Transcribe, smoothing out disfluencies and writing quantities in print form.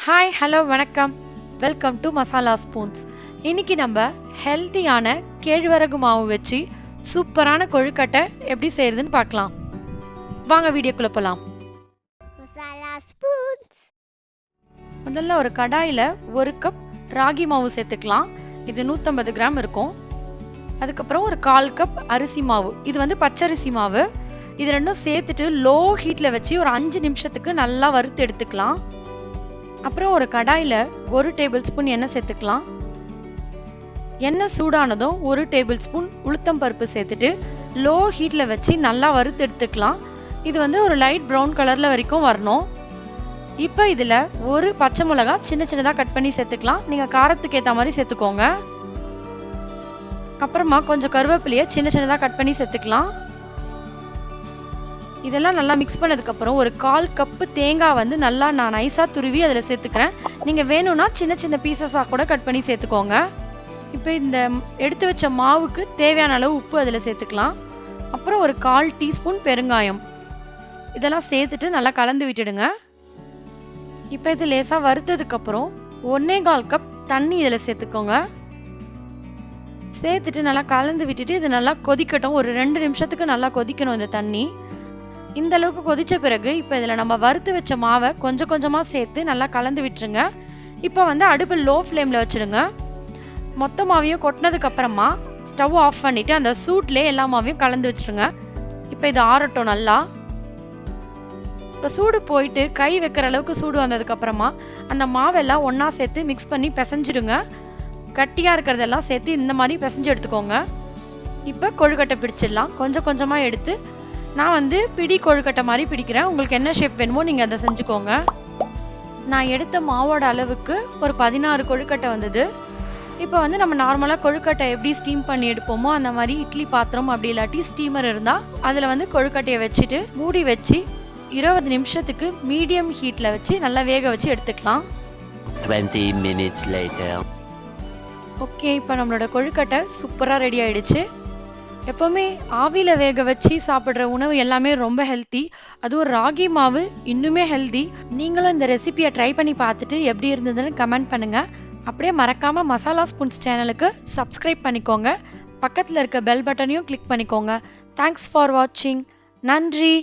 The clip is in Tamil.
ஹாய் ஹலோ வணக்கம், வெல்கம் டு மசாலா ஸ்பூன்ஸ். இன்னைக்கு நம்ம ஹெல்த்தியான கேழ்வரகு மாவு வச்சு சூப்பரான கொழுக்கட்டை எப்படி செய்யறதுன்னு பார்க்கலாம். வாங்க வீடியோக்குள்ள போலாம். மசாலா ஸ்பூன்ஸ். முதல்ல ஒரு கடாயில 1 கப் ராகி மாவு சேர்த்துக்கலாம். இது 150 கிராம் இருக்கும். அதுக்கப்புறம் ஒரு 1/4 கப் அரிசி மாவு, இது பச்சரிசி மாவு. இது ரெண்டும் சேர்த்துட்டு லோ ஹீட்ல வச்சு ஒரு 5 நிமிஷத்துக்கு நல்லா வறுத்து எடுத்துக்கலாம். அப்புறம் ஒரு கடாயில 1 டேபிள் ஸ்பூன் எண்ணெய் சேர்த்துக்கலாம். எண்ணெய் சூடானதும் 1 டேபிள் ஸ்பூன் உளுத்தம் பருப்பு சேர்த்துட்டு லோ ஹீட்ல வச்சு நல்லா வறுத்து எடுத்துக்கலாம். இது ஒரு லைட் ப்ரௌன் கலர்ல வரைக்கும் வரணும். இப்போ இதுல ஒரு பச்சை மிளகாய் சின்ன சின்னதா கட் பண்ணி சேர்த்துக்கலாம். நீங்க காரத்துக்கு ஏற்ற மாதிரி சேர்த்துக்கோங்க. அப்புறமா கொஞ்சம் கருவேப்பிலையை சின்ன சின்னதா கட் பண்ணி சேர்த்துக்கலாம். இதெல்லாம் நல்லா மிக்ஸ் பண்ணதுக்கு அப்புறம் ஒரு 1/4 கப் தேங்காய் நல்லா நான் நைஸா துருவி அதில் சேர்த்துக்கிறேன். நீங்க வேணும்னா சின்ன சின்ன பீசஸா கூட கட் பண்ணி சேர்த்துக்கோங்க. இப்போ இந்த எடுத்து வச்ச மாவுக்கு தேவையான அளவு உப்பு அதில் சேர்த்துக்கலாம். அப்புறம் ஒரு 1/4 டீஸ்பூன் பெருங்காயம், இதெல்லாம் சேர்த்துட்டு நல்லா கலந்து விட்டுடுங்க. இப்போ இது லேசா வறுத்ததுக்கு அப்புறம் 1/4 கப் தண்ணி இதில் சேர்த்துக்கோங்க. சேர்த்துட்டு நல்லா கலந்து விட்டுட்டு இது நல்லா கொதிக்கட்டும். ஒரு 2 நிமிஷத்துக்கு நல்லா கொதிக்கணும் இந்த தண்ணி. இந்த அளவுக்கு கொதிச்ச பிறகு இப்போ இதில் நம்ம வறுத்து வச்ச மாவை கொஞ்சம் கொஞ்சமாக சேர்த்து நல்லா கலந்து விட்டுருங்க. இப்போ அடுப்பு லோ ஃப்ளேமில் வச்சுடுங்க. மொத்த மாவையும் கொட்டினதுக்கு அப்புறமா ஸ்டவ் ஆஃப் பண்ணிட்டு அந்த சூட்லேயே எல்லா மாவையும் கலந்து வச்சுருங்க. இப்போ இது ஆறட்டும் நல்லா. இப்போ சூடு போயிட்டு கை வைக்கிற அளவுக்கு சூடு வந்ததுக்கு அப்புறமா அந்த மாவெல்லாம் ஒன்றா சேர்த்து மிக்ஸ் பண்ணி பிசைஞ்சிடுங்க. கட்டியாக இருக்கிறதெல்லாம் சேர்த்து இந்த மாதிரி பிசைஞ்சு எடுத்துக்கோங்க. இப்போ கொழுக்கட்டை பிடிச்சிடலாம். கொஞ்சம் கொஞ்சமாக எடுத்து நான் பிடி கொழுக்கட்டை மாதிரி பிடிக்கிறேன். உங்களுக்கு என்ன ஷேப் வேணுமோ நீங்கள் அதை செஞ்சுக்கோங்க. நான் எடுத்த மாவோட அளவுக்கு ஒரு 16 கொழுக்கட்டை வந்தது. இப்போ நம்ம நார்மலாக கொழுக்கட்டை எப்படி ஸ்டீம் பண்ணி எடுப்போமோ அந்த மாதிரி இட்லி பாத்திரம் அப்படி இல்லாட்டி ஸ்டீமர் இருந்தால் அதில் கொழுக்கட்டையை வச்சுட்டு மூடி வச்சு 20 நிமிஷத்துக்கு மீடியம் ஹீட்டில் வச்சு நல்லா வேக வச்சு எடுத்துக்கலாம். 20 minutes later. ஓகே, இப்போ நம்மளோட கொழுக்கட்டை சூப்பராக ரெடி ஆயிடுச்சு. எப்போவுமே ஆவியில் வேக வச்சு சாப்பிட்ற உணவு எல்லாமே ரொம்ப ஹெல்த்தி. அதுவும் ராகி மாவு இன்னுமே ஹெல்த்தி. நீங்களும் இந்த ரெசிபியை ட்ரை பண்ணி பார்த்துட்டு எப்படி இருந்ததுன்னு கமெண்ட் பண்ணுங்கள். அப்படியே மறக்காமல் மசாலா ஸ்பூன்ஸ் சேனலுக்கு சப்ஸ்கிரைப் பண்ணிக்கோங்க. பக்கத்தில் இருக்க பெல் பட்டனையும் கிளிக் பண்ணிக்கோங்க. தேங்க்ஸ் ஃபார் வாட்சிங். நன்றி.